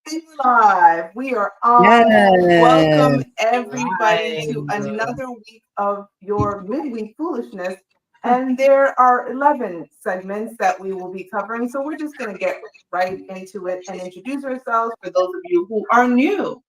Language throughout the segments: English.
And we're live. We are on. Yes. Welcome everybody to Live. another week of your midweek foolishness. And there are 11 segments that we will be covering. So we're just going to get right into it and introduce ourselves for those of you who are new.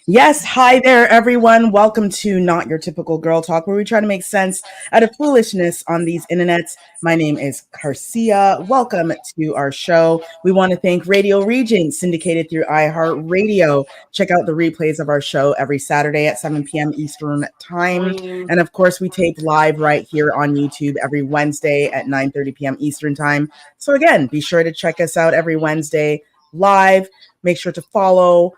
Yes. Hi there, everyone. Welcome to Not Your Typical Girl Talk, where we try to make sense out of foolishness on these internets. My name is Garcia. Welcome to our show. We want to thank Radio Regent, syndicated through iHeartRadio. Check out the replays of our show every Saturday at 7 p.m. Eastern Time. And of course, we tape live right here on YouTube every Wednesday at 9:30 p.m. Eastern Time. So again, be sure to check us out every Wednesday live. Make sure to follow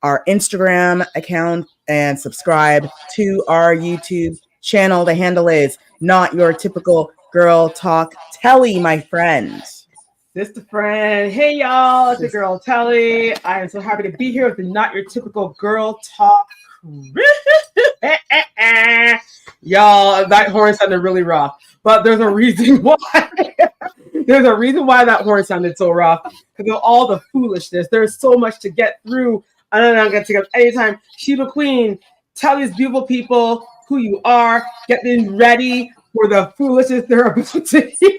our Instagram account and subscribe to our YouTube channel. The handle is Not Your Typical Girl Talk Telly, my friend. Sister friend. Hey y'all, it's the girl Telly. I am so happy to be here with the Not Your Typical Girl Talk. Y'all, that horn sounded really rough. But there's a reason why. There's a reason why that horn sounded so rough. Because of all the foolishness. There's so much to get through. I don't know, I'm going to take up any time. Sheba Queen, tell these beautiful people who you are. Get them ready for the foolishness they're about to hear.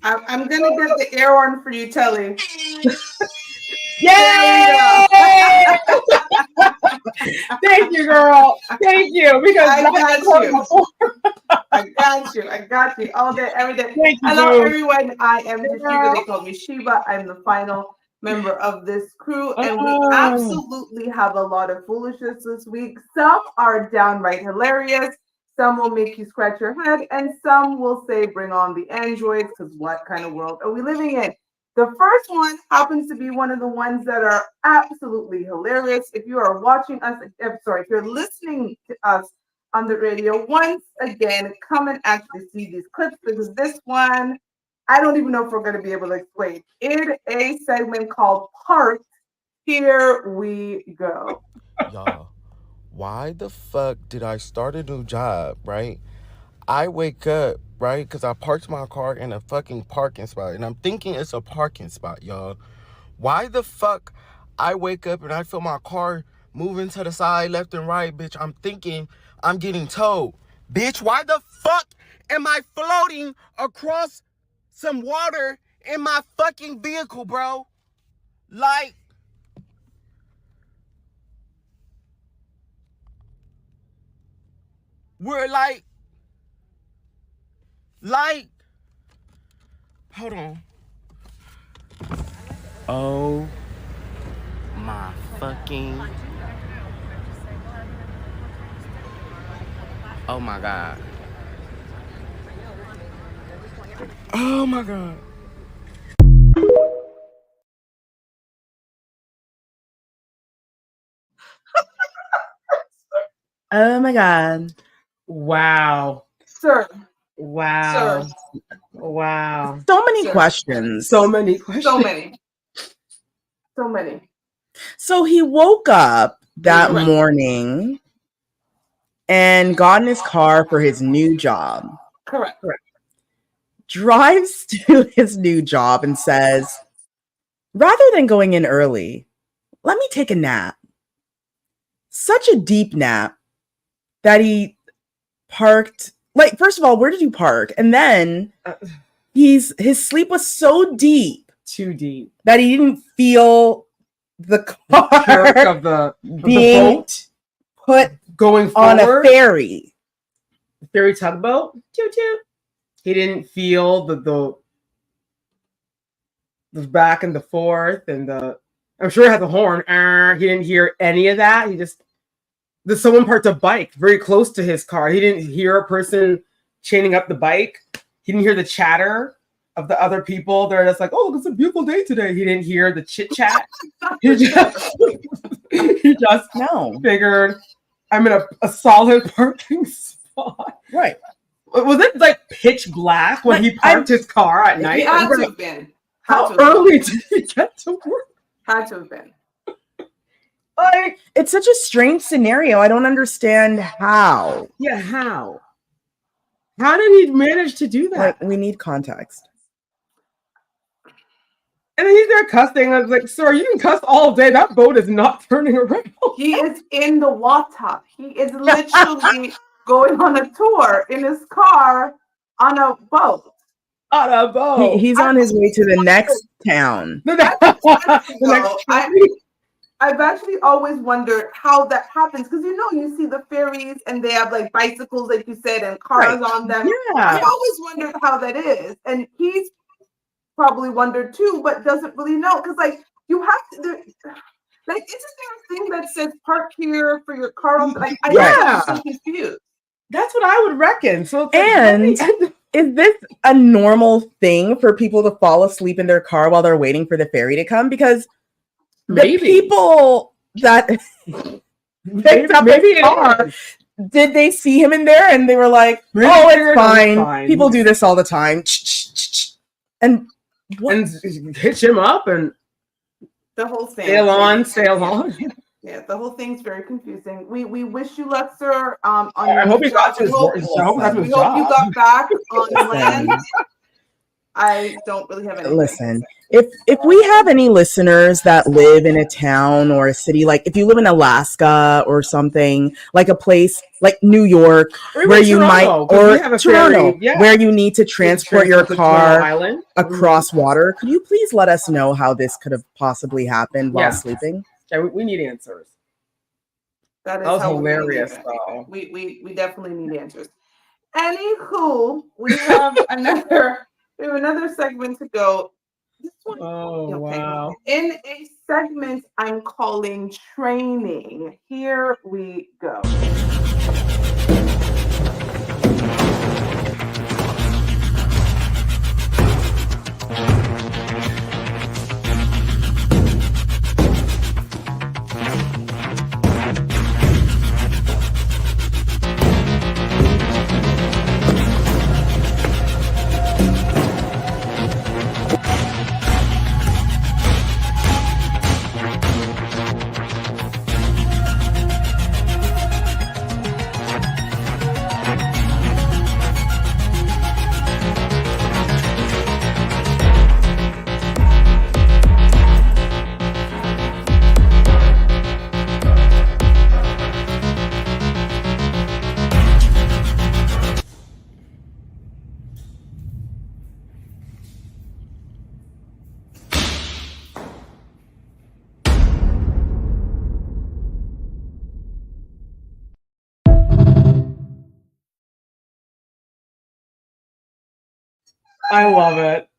I'm going to get the air horn for you, Telly. Yay! Thank you, girl. Thank you. Because I got you all day, every day. Thank you, Hello, dude. everyone. I am Sheba. They call me Sheba. I'm the final member of this crew, and we absolutely have a lot of foolishness this week. Some are downright hilarious. Some will make you scratch your head, and some will say, "Bring on the androids," because what kind of world are we living in? The first one happens to be one of the ones that are absolutely hilarious. If you are watching us, if you're listening to us on the radio, once again, come and actually see these clips, because this one, I don't even know if we're going to be able to explain. In a segment called Parked, here we go. Y'all, why the fuck did I start a new job, right? I wake up, right? Because I parked my car in a fucking parking spot. And I'm thinking it's a parking spot, y'all. Why the fuck I wake up and I feel my car moving to the side, left and right, bitch? I'm thinking I'm getting towed. Bitch, why the fuck am I floating across some water in my fucking vehicle, bro? Like, we're like, hold on. Oh my fucking, oh my God. Oh my God. Oh my God. Wow. Sir, Wow. sir, Wow. So many Sure. questions. So many questions. so many. So he woke up that Correct. morning and got in his car for his new job. Correct. Drives to his new job and says, rather than going in early, let me take a nap. Such a deep nap that he parked. Like, first of all, where did you park? And then his sleep was so deep Too deep. that he didn't feel the Jerk car of the being boat put going on forward. a ferry. Ferry tugboat. Toot toot. He didn't feel the back and the forth and the. I'm sure it had the horn. He didn't hear any of that. He just. Someone parked a bike very close to his car. He didn't hear a person chaining up the bike. He didn't hear the chatter of the other people. They're just like, "Oh, look, it's a beautiful day today." He didn't hear the chit chat. he just No. figured, I'm in a solid parking spot. Right. Was it like pitch black when he parked his car at night? It had to have been. How early did he get to work? Had to have been. Like, it's such a strange scenario. I don't understand how. Yeah, how? How did he manage to do that? Like, we need context. And then he's there cussing. I was like, sir, you can cuss all day. That boat is not turning around. He is in the water. He is literally going on a tour in his car on a boat. On a boat. He's on his way to the next town. I've actually always wondered how that happens because you see the ferries and they have like bicycles, like you said, and cars on them. Yeah. I always wondered how that is, and he's probably wondered too, but doesn't really know because like you have to. Isn't there a thing that says park here for your car? Like I'm so confused. That's what I would reckon. So and is this a normal thing for people to fall asleep in their car while they're waiting for the ferry to come? Because the people that picked up his car, did they see him in there and they were like, "Oh, it's fine. People do this all the time," and hitch him up and the whole thing. Sail on. Yeah, the whole thing's very confusing. We wish you luck, sir. I hope he got to his job. We hope you got back on land. I don't really have any. Listen, if we have any listeners that live in a town or a city, like if you live in Alaska or something, like a place like New York, where you might, or Toronto, where you need to transport your car across water, could you please let us know how this could have possibly happened while sleeping? Yeah, we need answers. That was hilarious, though. We definitely need answers. Anywho, we have another segment to go. This one, wow. In a segment I'm calling training. Here we go. I love it.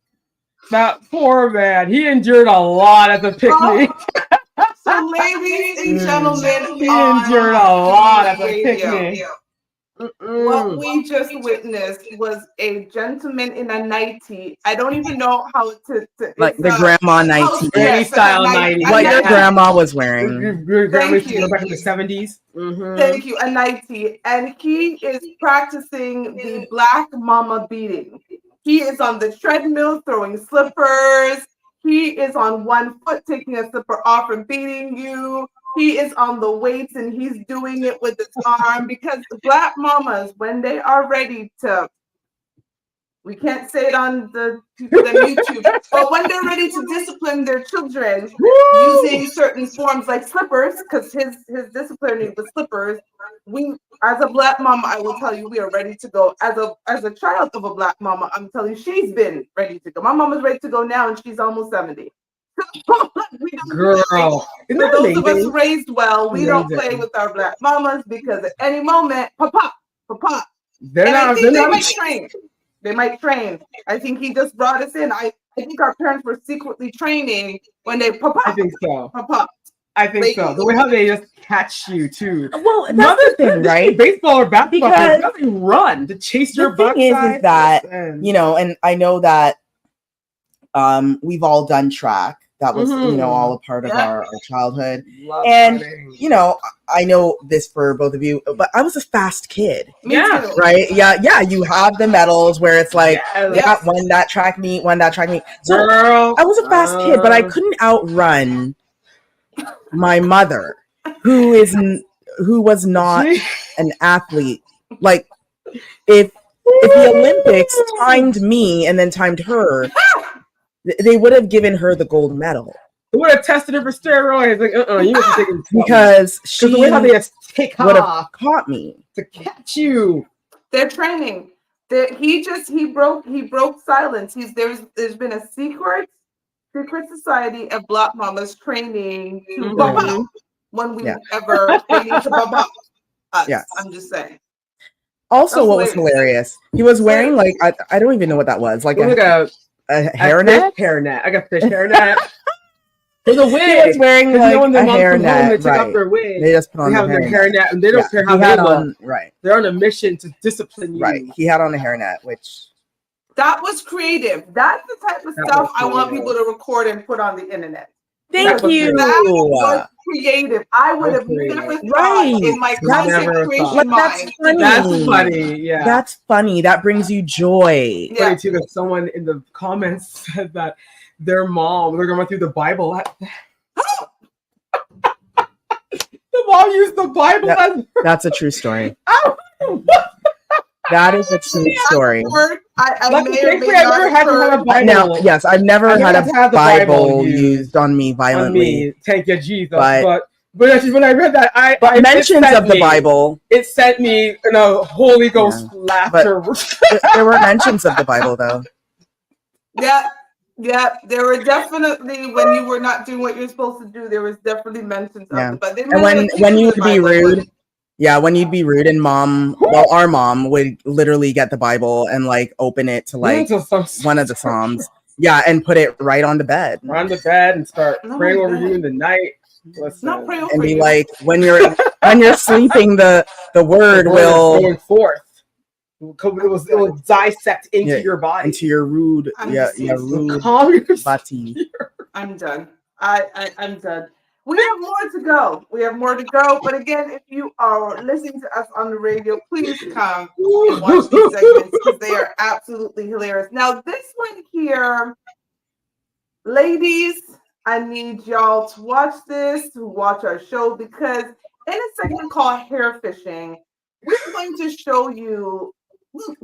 That poor man. He endured a lot at the picnic. So, ladies and gentlemen, he endured a lot at the picnic. What we just witnessed was a gentleman in a nightie. I don't even know how to like the grandma nightie, granny style nightie. What your grandma was wearing. Your grandma used to go back in the 70s. Thank you, a nightie, and he is practicing the black mama beating. He is on the treadmill throwing slippers. He is on one foot taking a slipper off and beating you. He is on the weights and he's doing it with his arm because the black mamas, when they are ready to, we can't say it on the YouTube, but when they're ready to discipline their children using certain forms like slippers, because his disciplining with slippers, we, as a black mama, I will tell you, we are ready to go. As a child of a black mama, I'm telling you, she's been ready to go. My mama's ready to go now, and she's almost 70. Girl, for those of us raised well, we don't play with our black mamas because at any moment, pop, they might train. They might train. I think he just brought us in. I think our parents were secretly training when they pop. I think so. Pop. I think so. The way how they just catch you too. Well, that's the thing, right? Baseball or basketball, because they run to chase your butt. The thing is that and I know that we've all done track. That was all a part of our childhood. I know this for both of you, but I was a fast kid. Yeah. Right. Yeah. You have the medals where it's like got won that track meet. So girl, I was a fast kid, but I couldn't outrun my mother, who was not an athlete. Like if the Olympics timed me and then timed her, they would have given her the gold medal. They would have tested her for steroids. Like, you have to take it because she the way how they take would have off caught me to catch you. They're training. He broke silence. There's been a secret society of Black mamas training to baba when we ever training to baba us. Yeah. I'm just saying. Also, what was hilarious, he was wearing like I don't even know what that was, like a hairnet. Hairnet. I got fish hairnet. There's a wig. He was wearing like a hairnet. They take off their wig. They just put on their hairnet, and they don't care how they look. Right. They're on a mission to discipline you. Right. He had on a hairnet, which that was creative. That's the type of stuff I want people to record and put on the internet. Thank you. That was creative. I would have never thought in my content creation mind. That's funny. Yeah. That's funny. That brings you joy. Yeah. Funny too that someone in the comments said that their grandma threw the Bible at them. The mom used the Bible as that's a true story. That is a true story. I've never had a Bible. Now, yes, I've never had a Bible used on me violently. Thank you, Jesus. But when I read that, I mentions of the Bible. It sent me in a Holy Ghost laughter. There were mentions of the Bible, though. Yeah, there were definitely, when you were not doing what you're supposed to do, there was definitely mentions of it. But and when you would be rude, when you'd be rude, and our mom would literally get the Bible and like open it to like one of the Psalms. Yeah, and put it right on the bed. On the bed and start praying over you in the night. Not pray over and be you. Like when you're sleeping, the word will going forth. It will dissect into your body, into your rude, rude body. I'm done. I'm done. We have more to go. But again, if you are listening to us on the radio, please come and watch these segments because they are absolutely hilarious. Now, this one here, ladies, I need y'all to watch this, to watch our show, because in a segment called Hair Fishing, we're going to show you.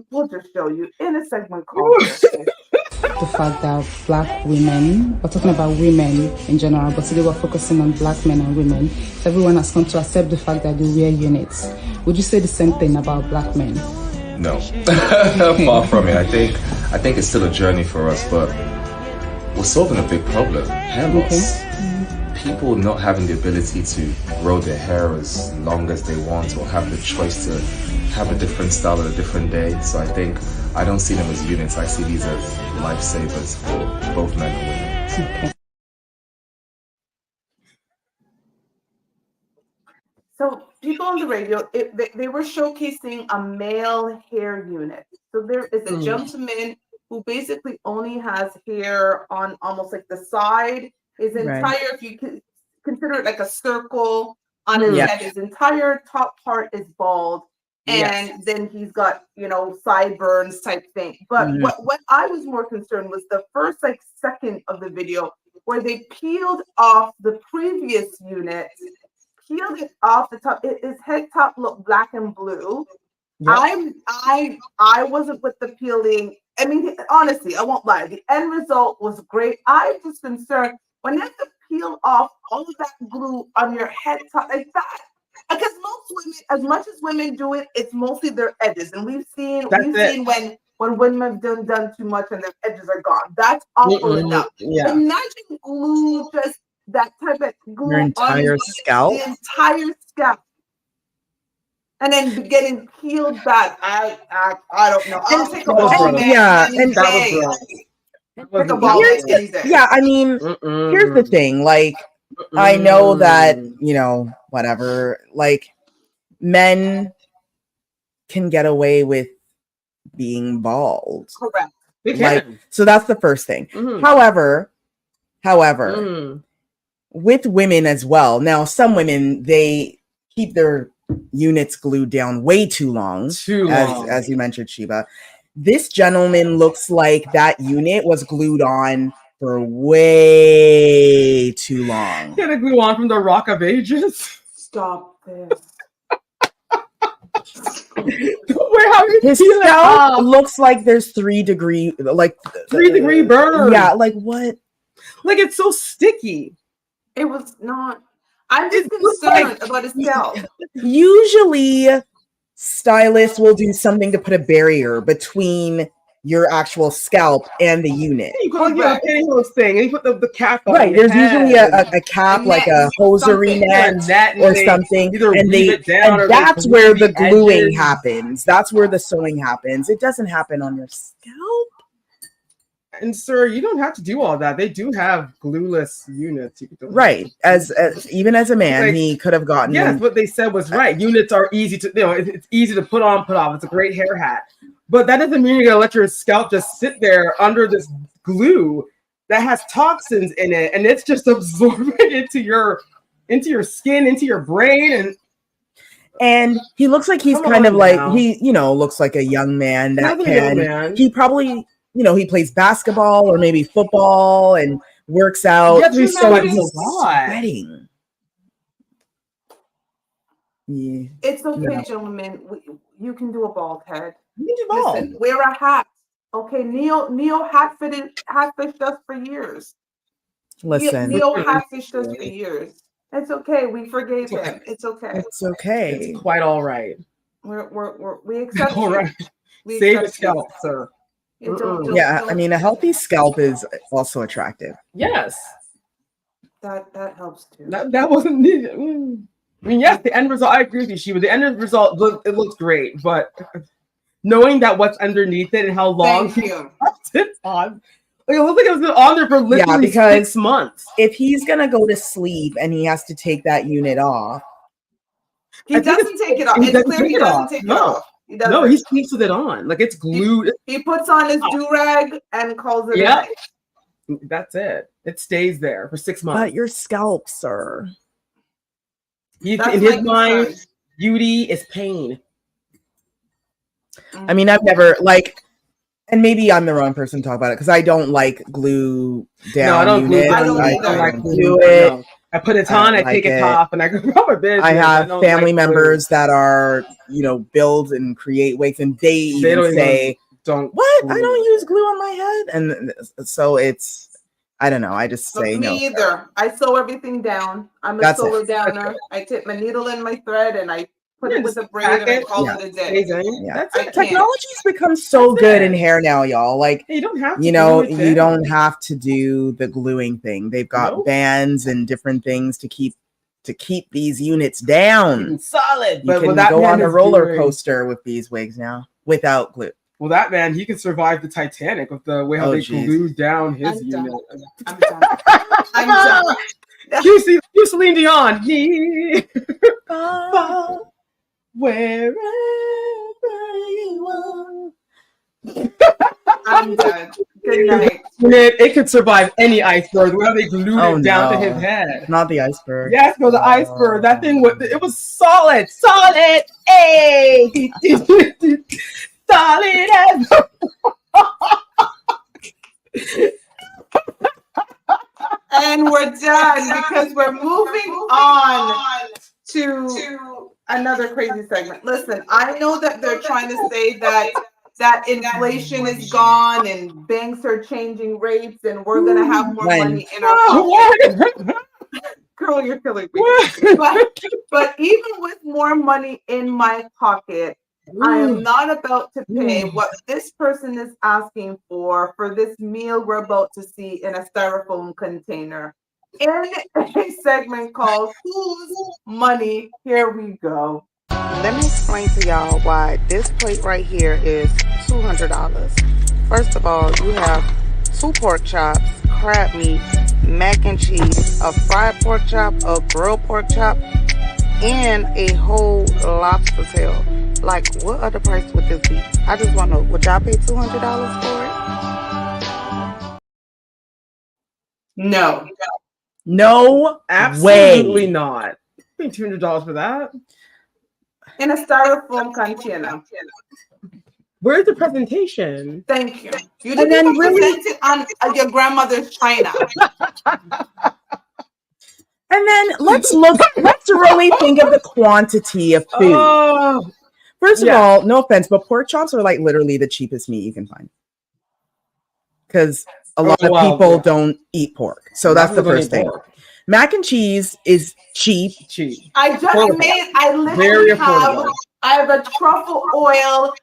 We'll just show you in a segment called the fact that Black women, we're talking about women in general, but today we're focusing on Black men and women. So everyone has come to accept the fact that they wear units. Would you say the same thing about Black men? No, far from it. I think it's still a journey for us, but we're solving a big problem: hair loss. People not having the ability to grow their hair as long as they want, or have the choice to have a different style at a different day. So I don't see them as units. I see these as lifesavers for both men and women. Okay. So people on the radio, they were showcasing a male hair unit. So there is a gentleman who basically only has hair on almost like the side. His entire, if you consider it like a circle on his head, his entire top part is bald. And then he's got, sideburns type thing. But what I was more concerned was the first second of the video where they peeled off the previous unit, peeled it off the top. His head top looked black and blue. Yep. I wasn't with the peeling. I mean, honestly, I won't lie. The end result was great. I'm just concerned when you have to peel off all of that glue on your head top like that. Because most women, as much as women do it, it's mostly their edges, and we've seen when women have done too much and their edges are gone. That's awful enough. Yeah. Imagine glue, just that type of glue your entire scalp, the entire scalp, and then getting peeled back. I don't know. I'll take a ball and I mean, here's the thing, I know that, whatever, men can get away with being bald. Correct. They can. So that's the first thing. However, with women as well. Now, some women, they keep their units glued down way too long. As you mentioned, Sheba. This gentleman looks like that unit was glued on for way too long. Get a glue on from the Rock of Ages. Stop this. The His scalp looks like there's 3-degree, like 3-degree burn. Yeah, like what? Like it's so sticky. It was not. I'm just concerned about his scalp. Usually, stylists will do something to put a barrier between your actual scalp and the unit. You put like a pantyhose thing, and you put the cap on. Right, there's usually a cap, like a hosiery net or something, and that's where the gluing happens. That's where the sewing happens. It doesn't happen on your scalp. And sir, you don't have to do all that. They do have glueless units. Right, as even as a man, like, he could have gotten. Yes, what they said was right. Units are easy to, it's easy to put on, put off. It's a great hair hat. But that doesn't mean you're gonna let your scalp just sit there under this glue that has toxins in it, and it's just absorbing into your skin, into your brain, and he looks like he's kind of like he, looks like a young man that can. He probably, he plays basketball or maybe football and works out. Yeah, he's sweating. Yeah. It's okay, gentlemen. You can do a bald head. You can do bald. Listen, wear a hat. Okay, Neo hat fished us for years. Listen, Neo hat fished us for years. It's okay. We forgave him. It's okay. It's okay. It's quite all right. We accept. All right. Save the scalp, sir. I mean, a healthy scalp is also attractive. Yes. That helps too. That wasn't needed. I mean, yes, the end result, I agree with you, Shiva. The end result, it looks great, but knowing that what's underneath it and how long he left it on, it looks like it was on there for literally 6 months. If he's going to go to sleep and he has to take that unit off. He doesn't take it off. It's clear he doesn't take it off. No, he sleeps with it on. Like it's glued. He puts on his do-rag and calls it a night. That's it. It stays there for 6 months. But your scalp, sir. In his mind, beauty is pain. I mean, I've never and maybe I'm the wrong person to talk about it because I don't like glue down. No, I don't glue. I don't like glue it. No. I put it on, I take it off, and I go rub a bit. I have family members that are, build and create wigs, and they even say, "Don't what? I don't use glue on my head," and so it's. I don't know. I just say no. Me either. I sew everything down. I'm a sewer downer. I tip my needle in my thread and I put it with a braid and I call it a day. Technology's become so good in hair now, y'all. Like you don't have to. You don't have to do the gluing thing. They've got bands and different things to keep these units down. Solid. You can go on a roller coaster with these wigs now without glue. Well, that man, he can survive the Titanic with the way how they glued down his unit. I'm done. I'm done. You Celine Dion. Wherever you are. I'm done. Good night. It could survive any iceberg. Where they glued it down to his head. Not the iceberg. Yes, no, the iceberg. That thing was solid. Hey. Solid as and we're done because we're moving on to another crazy segment. Listen, I know that they're trying to say that inflation is gone and banks are changing rates and we're gonna have more money in our pocket. Girl, you're killing me. But even with more money in my pocket, I am not about to pay what this person is asking for this meal we're about to see in a styrofoam container. In a segment called Whose Money? Here we go. Let me explain to y'all why this plate right here is $200. First of all, you have 2 pork chops, crab meat, mac and cheese, a fried pork chop, a grilled pork chop, and a whole lobster tail. Like, what other price would this be? I just want to know, would y'all pay $200 for it? No. No, absolutely not. Pay $200 for that in a styrofoam container. Where's the presentation? Thank you. You didn't present it on your grandmother's china. And then let's really think of the quantity of food. First of all, no offense, but pork chops are like literally the cheapest meat you can find. Because a lot of people don't eat pork. So that's the first thing. Mac and cheese is cheap. I literally have a truffle oil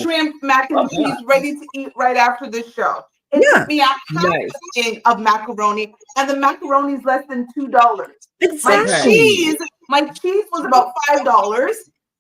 shrimp mac and cheese ready to eat right after the show. It took me a half a thing of macaroni, and the macaroni is less than $2. Exactly. My cheese was about $5.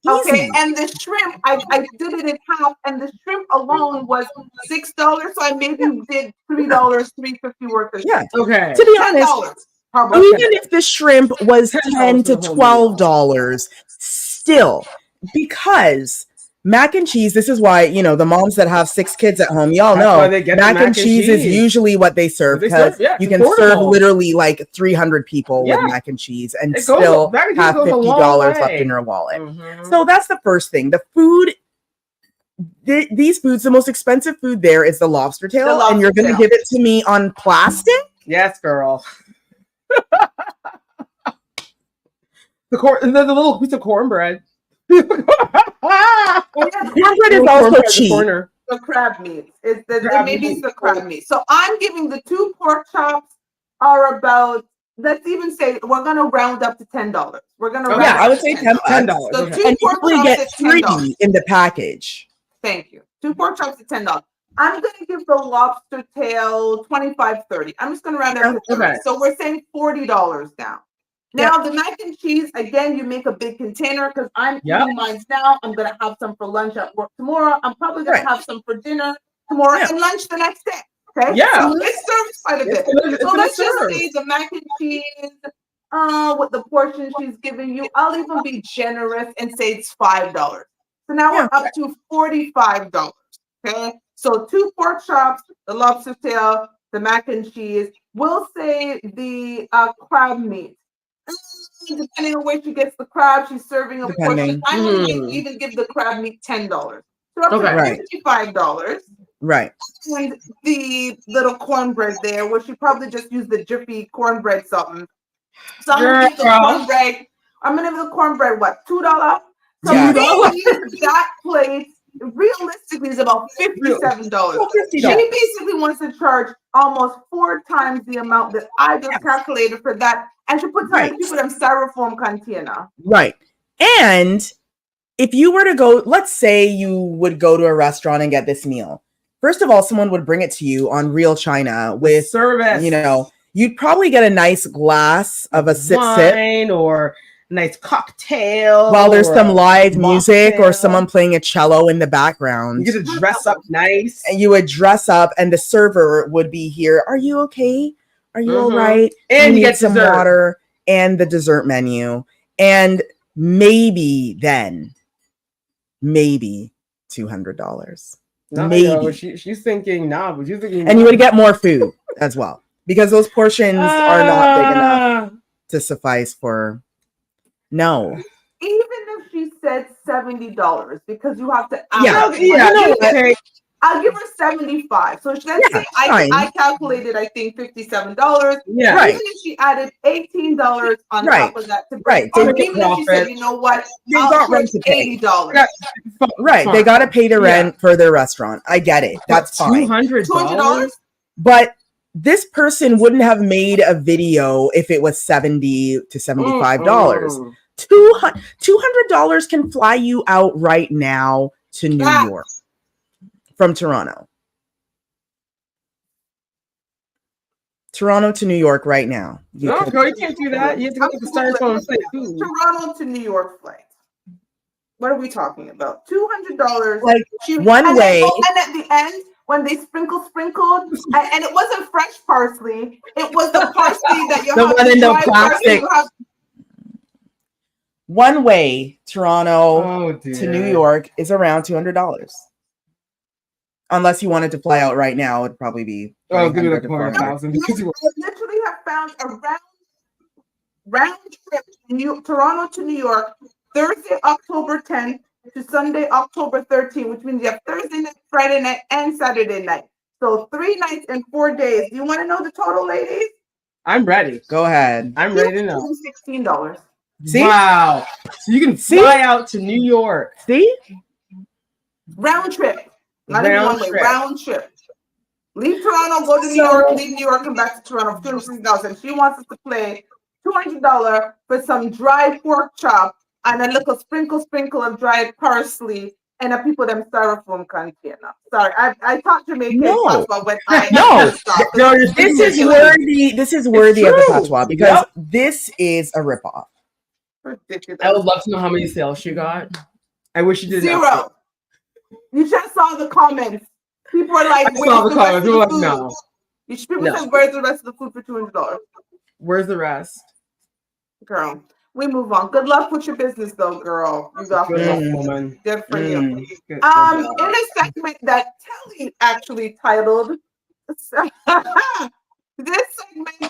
Okay, and the shrimp, I did it in half, and the shrimp alone was $6. So I maybe did $3, $3.50 worth of shrimp. Okay. To be honest, even if the shrimp was $10 to $12, still, because mac and cheese, this is why, you know, the moms that have 6 kids at home, y'all know mac and cheese is usually what they serve, because you can serve literally like 300 people with mac and cheese and still have $50 left in your wallet. So that's the first thing. The food, these foods, the most expensive food there is the lobster tail, and you're going to give it to me on plastic? Yes, girl. The little piece of cornbread. Cornbread is also cheap. The crab meat is the crab meat. So I'm giving the 2 pork chops are about, let's even say we're gonna round up to $10. We're gonna round up I would say $10. So 2 and pork you chops get is 3 $10 in the package. Thank you. 2 pork chops is $10. I'm gonna give the lobster tail $25.30. I'm just gonna round up to $30. So we're saying $40 now. Now the mac and cheese, again, you make a big container, because I'm eating mine now. I'm gonna have some for lunch at work tomorrow. I'm probably gonna have some for dinner tomorrow and lunch the next day. Okay. So it serves quite a bit. So let's just say the mac and cheese, with the portion she's giving you, I'll even be generous and say it's $5. So now we're up to $45. Okay. So 2 pork chops, the lobster tail, the mac and cheese. We'll say the crab meat. Depending on where she gets the crab, she's serving a portion. I'm going to even give the crab meat $10. So up to $55. Right. And the little cornbread there, where she probably just used the Jiffy cornbread something. So I'm going to give the cornbread. I'm going to give the cornbread what, $2? So that plate realistically is about $57. She basically wants to charge almost 4 times the amount that I just calculated for that, and she puts on people in styrofoam container. Right. And if you were to go, let's say you would go to a restaurant and get this meal. First of all, someone would bring it to you on real china with service. You know, you'd probably get a nice glass of a sip or nice cocktail while there's some live music or someone playing a cello in the background. You get to dress up nice, and you would dress up, and the server would be here. Are you okay? Are you all right? And you get some water and the dessert menu, and maybe $200. Maybe she's thinking but you're thinking, and you would get more food as well, because those portions are not big enough to suffice for. No. Even if she said $70, because you have to I'll give her $75. So let's say I calculated, I think $57. Yeah. Even if she added $18 on top of that to right. Or even if she said, you know what, I'll charge $80. Right. They got to pay the rent for their restaurant. I get it. That's fine. $200. But this person wouldn't have made a video if it was $70 to $75. $200 can fly you out right now to New York from Toronto. Toronto to New York right now. You can't do that. You have to go to the styrofoam flight. Toronto to New York flight. What are we talking about? $200. Like one way. And at the end, when they sprinkled, and it wasn't fresh parsley. It was the parsley that you have one in the plastic. One way Toronto to New York is around $200. Unless you wanted to fly out right now, it'd probably be. Oh, give me the $400,000. I literally have found a round trip Toronto to New York, Thursday, October 10th to Sunday, October 13th, which means you have Thursday night, Friday night, and Saturday night. So 3 nights and 4 days. Do you want to know the total, ladies? I'm ready. Go ahead. I'm ready to know. $16. See? Wow. So you can fly out to New York. See? Round trip. Not even Round one way. trip. Round trip. Leave Toronto, go to New York, leave New York, come back to Toronto for $250. She wants us to play $200 for some dry pork chop and a little sprinkle of dried parsley and a people them styrofoam container. Sorry, I thought Jamaican patois when I This is worthy of the patois because this is a ripoff. Ridiculous. I would love to know how many sales she got. I wish you did. 0. You just saw the comments. People are like, I saw the comments. People are like, no. People said, where's the rest of the food for $200? Where's the rest? Girl, we move on. Good luck with your business, though, girl. You got good woman. Good for you. In a segment that Telly actually titled, this segment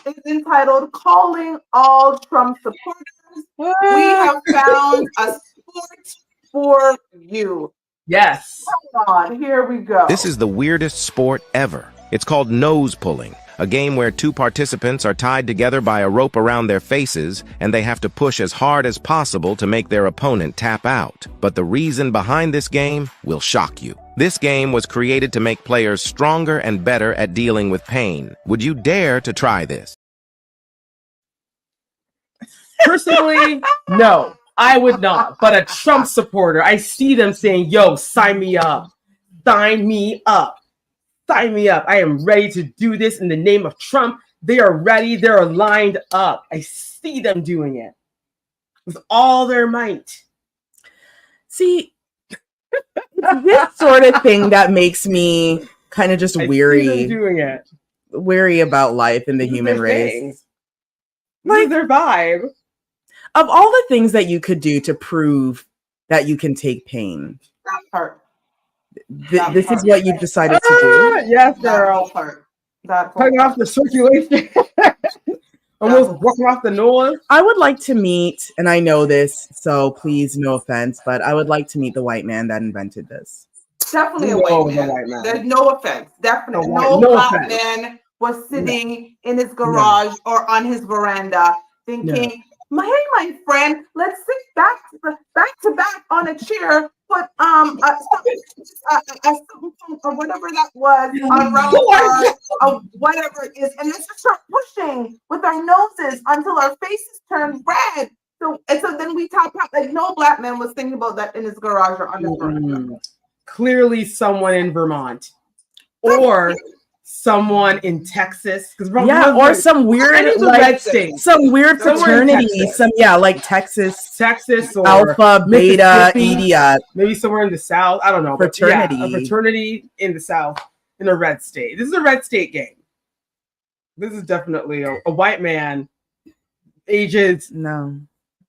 is entitled "Calling All Trump Supporters." We have found a sport for you. Yes. Come on, here we go. This is the weirdest sport ever. It's called nose pulling, a game where 2 participants are tied together by a rope around their faces, and they have to push as hard as possible to make their opponent tap out. But the reason behind this game will shock you. This game was created to make players stronger and better at dealing with pain. Would you dare to try this? Personally, no. I would not, but a Trump supporter, I see them saying, yo, sign me up. Sign me up. Sign me up. I am ready to do this in the name of Trump. They are ready. They're lined up. I see them doing it with all their might. See, this sort of thing that makes me kind of just weary. Doing it. Weary about life and the human race. Things. Like their vibe. Of all the things that you could do to prove that you can take pain, that part. This is what you've decided to do. Yes, girl. Cutting off the circulation. Almost walking off the nose. I would like to meet, and I know this, so please, no offense, but I would like to meet the white man that invented this. Definitely a white man. There's no offense. Definitely no black man was sitting in his garage or on his veranda thinking, my friend, let's sit back to back on a chair, put or whatever that was on round whatever it is, and let's just start pushing with our noses until our faces turn red. So then we top out. Like no black man was thinking about that in his garage or on his veranda. Clearly, someone in Vermont or someone in Texas, or some weird red state, some weird fraternity, like Texas or Alpha, Beta, Idiot, maybe somewhere in the South. I don't know. Fraternity, a fraternity in the South in a red state. This is a red state game. This is definitely a white man, ages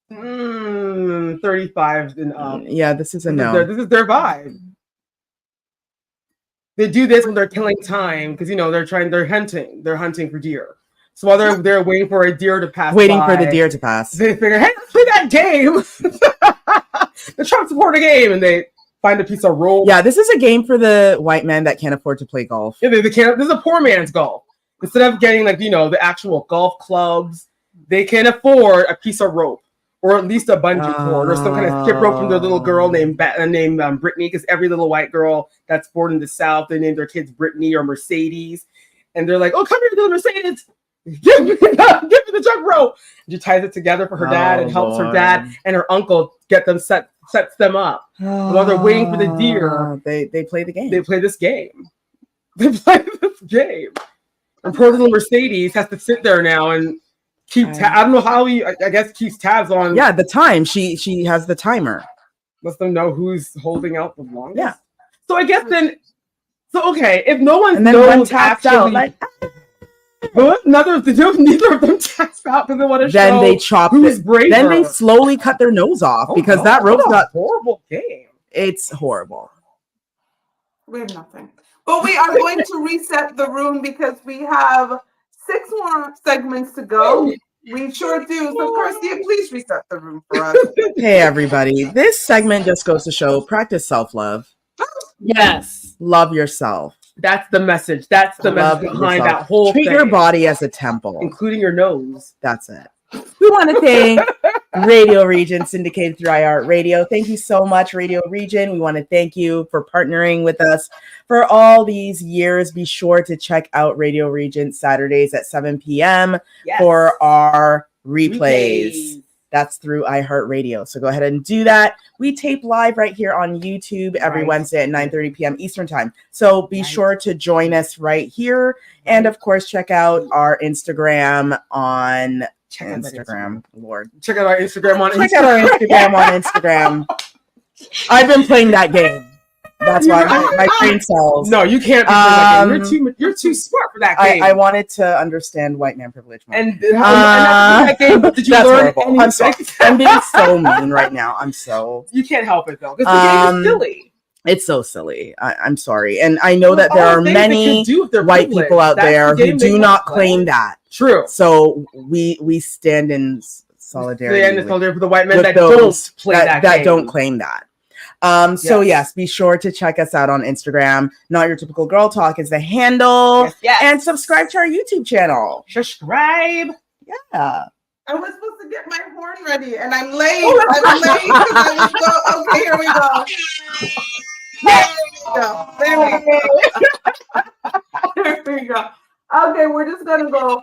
35 and up. Yeah, this is a no. This is their vibe. They do this when they're killing time because they're hunting for deer. So while they're waiting for a deer to pass, for the deer to pass, they figure, hey, let's play that game, the Trump supporter game, and they find a piece of rope. Yeah, this is a game for the white man that can't afford to play golf. Yeah, they can't. This is a poor man's golf. Instead of getting the actual golf clubs, they can afford a piece of rope. Or at least a bungee cord, or some kind of skip rope from their little girl named Brittany, because every little white girl that's born in the South, they name their kids Brittany or Mercedes, and they're like, "Oh, come here, little Mercedes, give me the jump rope." And she ties it together for her dad and helps her dad and her uncle sets them up. While they're waiting for the deer, they play the game. They play this game. And poor little Mercedes has to sit there now and I don't know how I guess keeps tabs on. Yeah, the time. She has the timer. Lets them know who's holding out the longest. Yeah. So I guess okay, if no one knows actually, neither of them taps out because they want to show. Then they chop who's braver. Then they slowly cut their nose off because that rope's got horrible game. It's horrible. We have nothing. But we are going to reset the room because we have 6 more segments to go. We sure do. So, Garcia, please reset the room for us. Hey, everybody. This segment just goes to show practice self-love. Yes. Love yourself. That's the message. That's the message behind that whole thing. Treat your body as a temple. Including your nose. That's it. We want to thank Radio Region, syndicated through iHeartRadio. Thank you so much, Radio Region. We want to thank you for partnering with us for all these years. Be sure to check out Radio Region Saturdays at 7 p.m. for our replays. That's through iHeartRadio. So go ahead and do that. We tape live right here on YouTube every Wednesday at 9:30 p.m. Eastern Time. So be sure to join us right here. And of course, check out our Instagram on Instagram. Lord. Check out our Instagram on Check out our Instagram on Instagram. I've been playing that game. That's why my brain cells. No, you can't be playing that game. You're too smart for that game. I wanted to understand white man privilege more. And that game, did you learn anything? I'm sorry. I'm being so mean right now. You can't help it though. Because the game is silly. It's so silly. I'm sorry. And I know that there are many white people out there who do not claim that. True. So we stand in solidarity for the white men that don't play that game. Don't claim that. So yes, be sure to check us out on Instagram. Not Your Typical Girl Talk is the handle. Yes. And subscribe to our YouTube channel. Subscribe. Yeah. I was supposed to get my horn ready, and I'm late. I'm late because I was go. Okay, here we go. There we go. Okay, we're just gonna go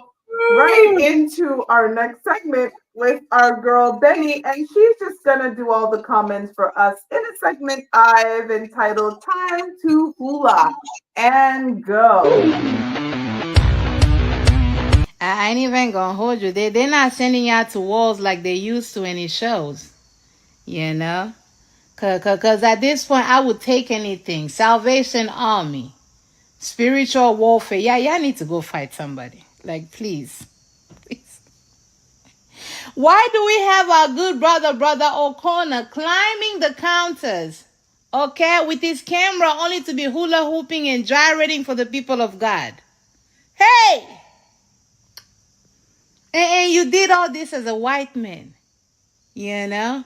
right into our next segment with our girl Benny, and she's just gonna do all the comments for us in a segment I've entitled "Time to Hula and Go." I ain't even gonna hold you. They're not sending y'all to walls like they used to in these shows, you know. Cause at this point I would take anything. Salvation Army, spiritual warfare. Yeah, y'all need to go fight somebody. Like, please. Why do we have our good brother O'Connor climbing the counters, okay, with his camera only to be hula hooping and gyrating for the people of God? Hey! And you did all this as a white man, you know?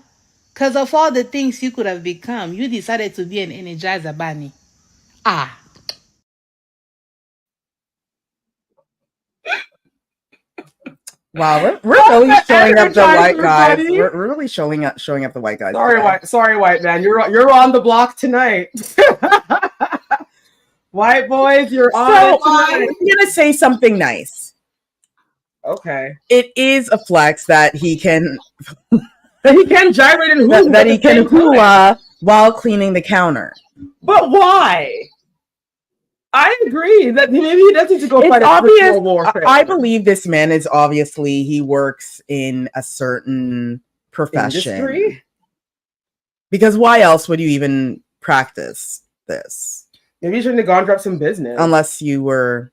Because of all the things you could have become, you decided to be an Energizer Bunny. Wow, we're really showing up the white guys. We're really showing up the white guys. Sorry, white man. You're on the block tonight. White boys, you're on it tonight. I'm gonna say something nice. Okay. It is a flex that he can gyrate and hula. That he can hula while cleaning the counter. But why? I agree that maybe he doesn't need to go fight a spiritual warfare. I believe this man is obviously he works in a certain profession. Industry? Because why else would you even practice this? Maybe he shouldn't have gone drop some business. Unless you were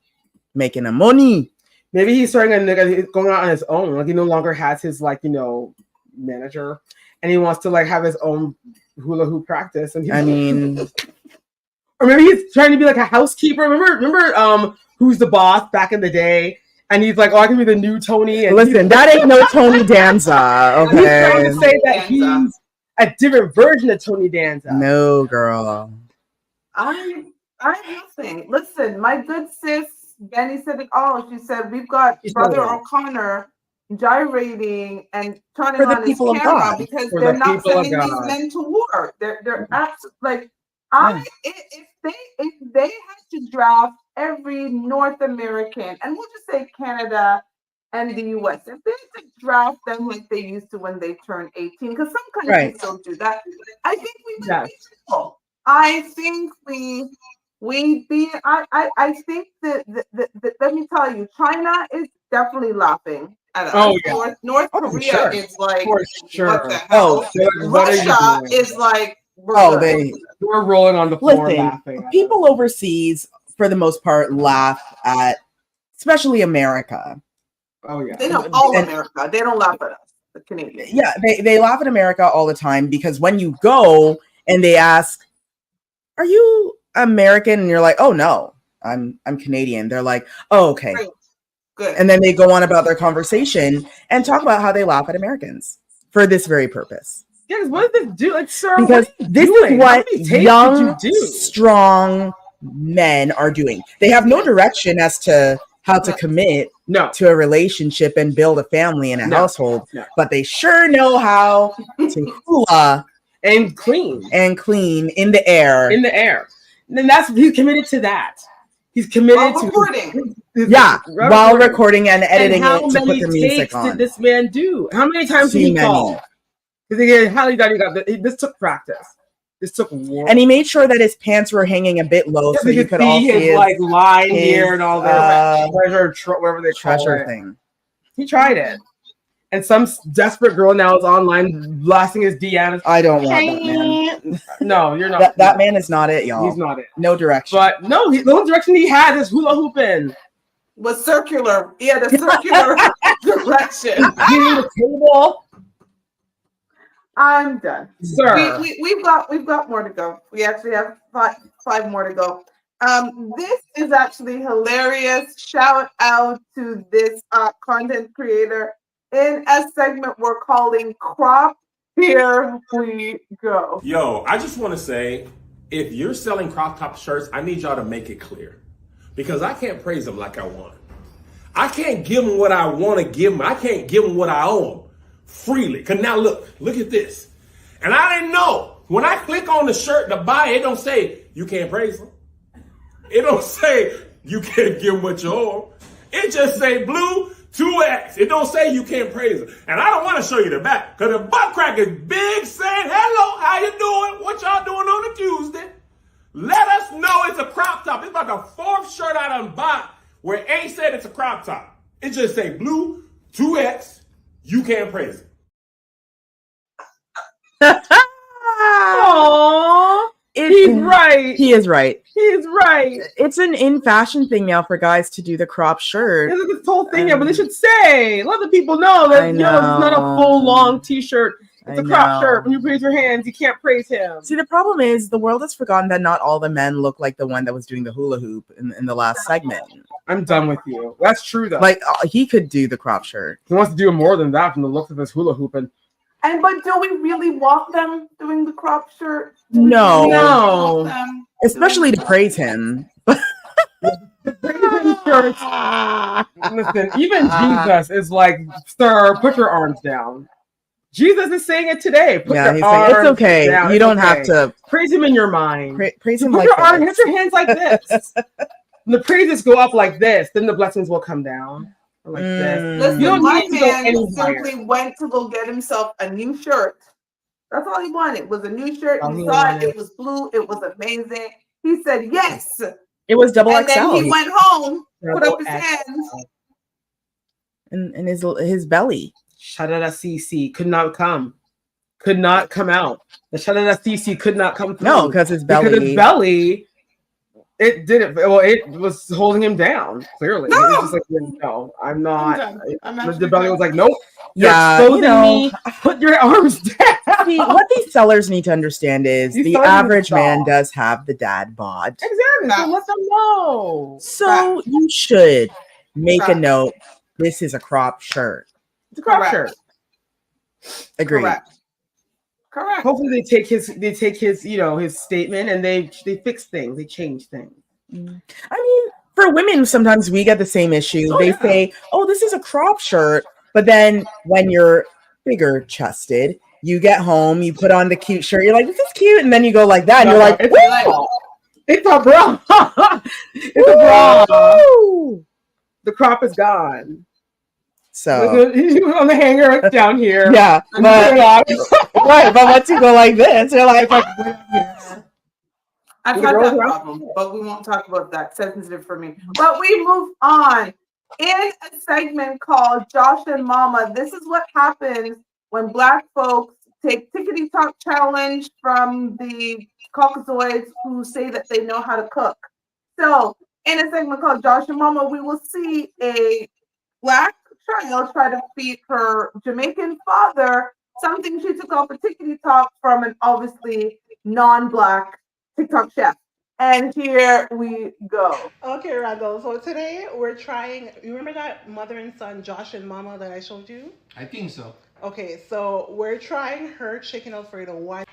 making a money. Maybe he's going out on his own. Like he no longer has his manager, and he wants to have his own hula hoop practice. And or maybe he's trying to be like a housekeeper. Remember Who's the Boss back in the day? And he's like, oh, I can be the new Tony. And listen, that ain't no Tony Danza. Okay. He's trying to say that he's a different version of Tony Danza. No, girl. I have nothing. Listen, my good sis Benny said it all. She said we've got Brother O'Connor gyrating and turning on his camera because they're not sending these men to war. They're absolutely if they had to draft every North American, and we'll just say Canada and the US, if they had to draft them like they used to when they turned 18, because some countries still do that, I think we would be simple. I think I think that let me tell you, China is definitely laughing at us. Oh, yeah. North Korea is like, what the hell? Oh, Russia is like, we're rolling on the floor laughing. People overseas, for the most part, laugh at, especially America. Oh yeah, they know America. They don't laugh at us, the Canadians. Yeah, they laugh at America all the time because when you go and they ask, "Are you American?" and you're like, "Oh no, I'm Canadian." They're like, "Oh okay." Great. Good. And then they go on about their conversation and talk about how they laugh at Americans for this very purpose. Yes, what does this do? Like, sir, because this is what young, strong men are doing. They have no direction as to how to commit No. to a relationship and build a family and a household, but they sure know how to hula and clean in the air. And then he's committed to that. He's committed to recording. While recording and editing and it to put the music on. How many takes did this man do? How many times did he call? Because this took practice. This took work. And he made sure that his pants were hanging a bit low so you could all see his like line here and all that whatever they treasure thing. He tried it. And some desperate girl now is online blasting his DMs. I don't want that man. No, you're not. That man is not it, y'all. He's not it. No direction. But no, the only direction he had is hula hooping. Was circular. He had a circular direction. Getting the table. I'm done. Sir. We've got more to go. We actually have five more to go. This is actually hilarious. Shout out to this content creator in a segment we're calling Crop. Here we go. Yo, I just want to say, if you're selling crop top shirts, I need y'all to make it clear. Because I can't praise them like I want. I can't give them what I want to give them. I can't give them what I owe them freely. Because now look at this. And I didn't know. When I click on the shirt to buy it, don't say, you can't praise them. It don't say, you can't give them what you owe them. It just say blue 2X. It don't say you can't praise them. And I don't want to show you the back. Because the butt crack is big saying, hello, how you doing? What y'all doing on a Tuesday? Let us know it's a crop top. It's about the fourth shirt I done bought where it ain't said it's a crop top. It just say blue 2X. You can't praise it. Aww. He's right. He is right. He's right. It's an in fashion thing now for guys to do the crop shirt. It's this whole thing, but they should say, let the people know that it's not a full long t-shirt. It's a crop shirt. When you raise your hands, you can't praise him. See, the problem is the world has forgotten that not all the men look like the one that was doing the hula hoop in the last segment. I'm done with you. That's true, though. Like, he could do the crop shirt. He wants to do more than that from the looks of his hula hooping. But do we really want them doing the crop shirt? No. Especially to praise him. Listen, even Jesus is like, sir, put your arms down. Jesus is saying it today. Put your arms it's okay. down. You don't have to praise him in your mind. Praise him put like your this. arms, put your hands like this. When the praises go up like this, then the blessings will come down. Like this. Listen, you don't my need to go man anywhere. simply went to go get himself a new shirt. That's all he wanted. It was a new shirt. All He he saw wanted. it. It was blue. It was amazing. He said yes. It was double and XL. Then he went home, put up his XL. hands. And his belly. Shadada CC could not come out. The Shadada CC could not come through. No, because his belly, it didn't. Well, it was holding him down. Clearly, No. He was just like, no, I'm not. I'm The belly was like, nope. Yeah, You're exposing me. Put your arms down. See, what these sellers need to understand is These the sellers average need to man stop. does have the dad bod. Exactly. So let them know. So you should make a Correct. note. This is a crop shirt. It's a crop Correct. shirt. Agreed. Correct. Hopefully they take his his statement and they fix things. They change things. I mean, for women, sometimes we get the same issue. They say, "Oh, this is a crop shirt," but then when you're bigger chested, you get home, you put on the cute shirt. You're like, "This is cute," and then you go like that, and you're like, It's a bra. It's a bra. The crop is gone. So on the hanger, it's down here. yeah, but right, but once you go like this, you're like, I've had that problem, but we won't talk about that. Sensitive for me. But we move on. In a segment called Josh and Mama, this is what happens when Black folks take Tickety Talk Challenge from the Caucasoids who say that they know how to cook. So, in a segment called Josh and Mama, we will see a Black child try to feed her Jamaican father something she took off a Tickety Talk from an obviously non-Black TikTok chef. And here we go. Okay, Rago. So today we're trying. You remember that mother and son, Josh and Mama, that I showed you? I think so. Okay, so we're trying her chicken Alfredo. Why?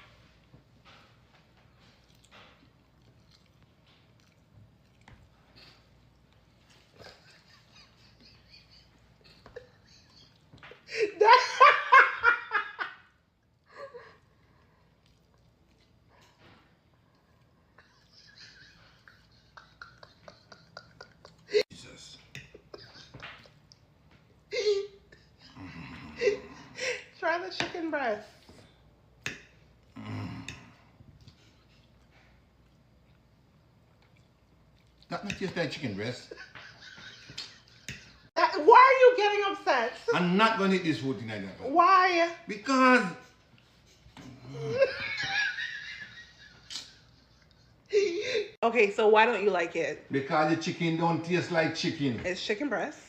the chicken breast. That not taste like chicken breast. Why are you getting upset? I'm not going to eat this food tonight. Why? Because Okay, so why don't you like it? the chicken don't taste like chicken. It's chicken breast.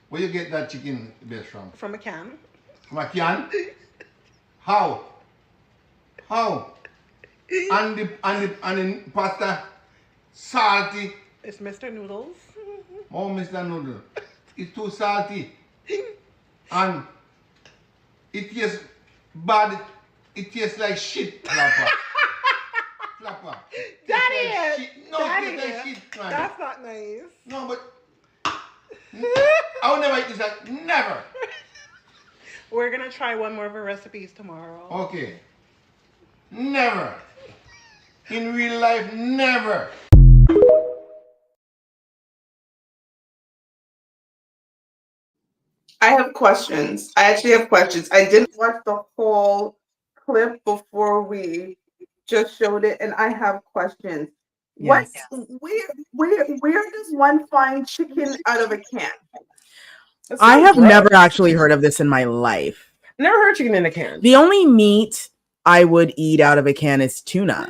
Where you get that chicken breast from? From a can. From a can? How? And the pasta salty. It's Mr. Noodles. Oh, Mr. Noodle. It's too salty. And it tastes bad. It tastes like shit, Flapper. Flapper. Daddy! Like no, Daddy! it tastes like shit, man. That's not nice. No, but I will never eat this. Like, never. We're gonna try one more of our recipes tomorrow. Okay. Never. In real life, never. I have questions. I actually have questions. I didn't watch the whole clip before we just showed it, and I have questions. Yes. Where does one find chicken out of a can? I have never actually heard of this in my life. Never heard chicken in a can. The only meat I would eat out of a can is tuna.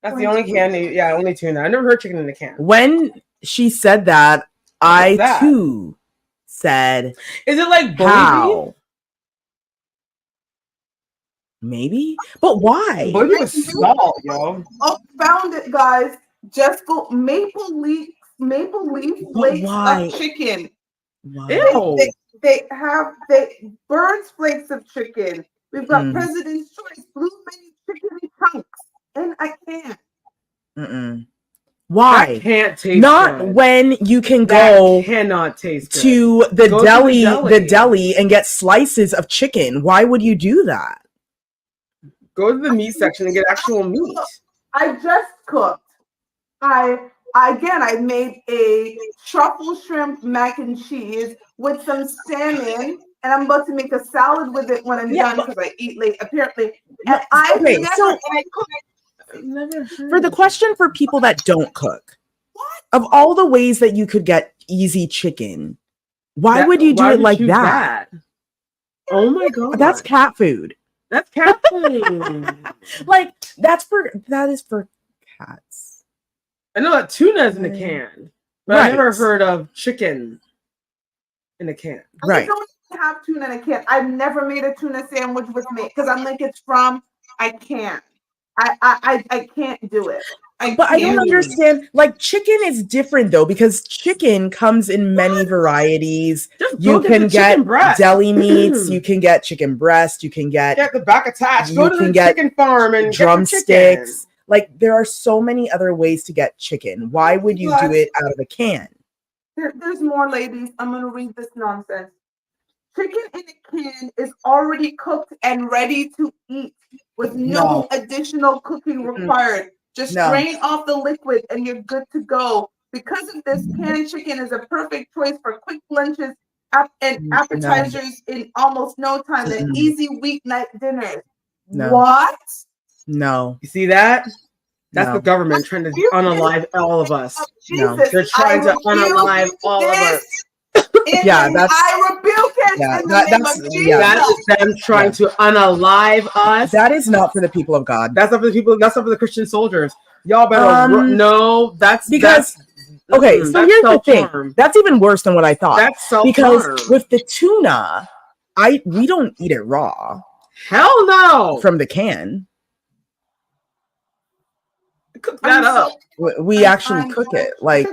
That's the only can. Yeah, only tuna. I never heard chicken in a can. When she said that, I too said, "Is it like how?" Maybe, but why? Bully beef is salt, yo. Oh, found it, guys. Just go maple leaf flakes of chicken. Wow. They have Burns flakes of chicken. We've got President's Choice, Blue Mini chicken chunks, and I can't. Why? That can't taste Not good. when you can go cannot taste good. to the Go deli, to the deli, and get slices of chicken. Why would you do that? Go to the meat section and get actual meat. I just cooked. I made a truffle shrimp mac and cheese with some salmon, and I'm about to make a salad with it when I'm done because I eat late apparently. And For the question for people that don't cook, of all the ways that you could get easy chicken, why would you do it like that? Oh my god, that's cat food. That's cat food. Like that is for cats. I know that tuna is in a can, but I never heard of chicken in a can. I don't have tuna in a can. I've never made a tuna sandwich with me because I'm like, it's from. I can't. I can't do it. I don't understand. Like, chicken is different though, because chicken comes in many varieties. You can get deli meats, you can get chicken breast, you can get the back attached. Go to the chicken farm and drumsticks. Like, there are so many other ways to get chicken. Why would you do it out of a can? There's more, ladies. I'm gonna read this nonsense. Chicken in a can is already cooked and ready to eat with no additional cooking required. Just drain off the liquid and you're good to go. Because of this, canned chicken is a perfect choice for quick lunches and appetizers in almost no time, and easy weeknight dinners. What? No. You see that? That's the government trying to unalive all of us. No. They're trying to unalive all of us. I rebuke it in the name of Jesus. That is them trying to unalive us. That is not for the people of God. That's not for the people. That's not for the Christian soldiers. Y'all better no. That's because okay. So here's the thing. That's even worse than what I thought. That's self-harm. Because with the tuna, we don't eat it raw. Hell no. From the can. Cook that up. We actually cook it. Like.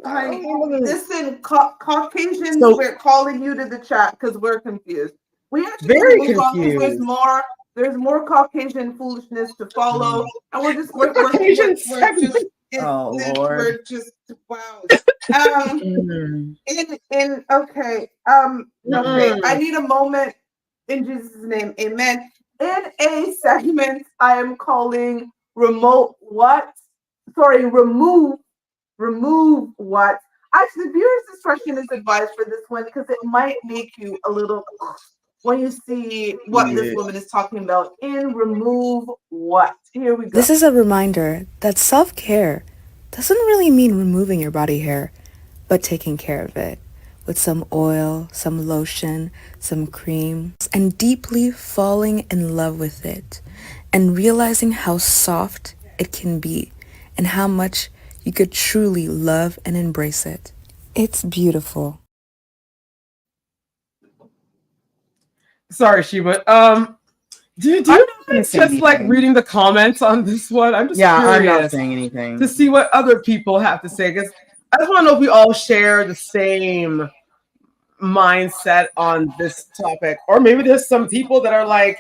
Listen, Caucasians, we're calling you to the chat because we're confused. We actually very confused. There's more Caucasian foolishness to follow, and we're just Lord. We're just wow. Okay. I need a moment in Jesus' name, amen. In a segment, I am calling remove what? Actually, viewers' discretion is advised for this one because it might make you a little when you see what this woman is talking about in Remove What. Here we go. This is a reminder that self-care doesn't really mean removing your body hair, but taking care of it with some oil, some lotion, some cream, and deeply falling in love with it and realizing how soft it can be and how much you could truly love and embrace it. It's beautiful. Sorry, Sheba. Do you just like reading the comments on this one? I'm just curious I'm not saying anything to see what other people have to say, because I just want to know if we all share the same mindset on this topic, or maybe there's some people that are like,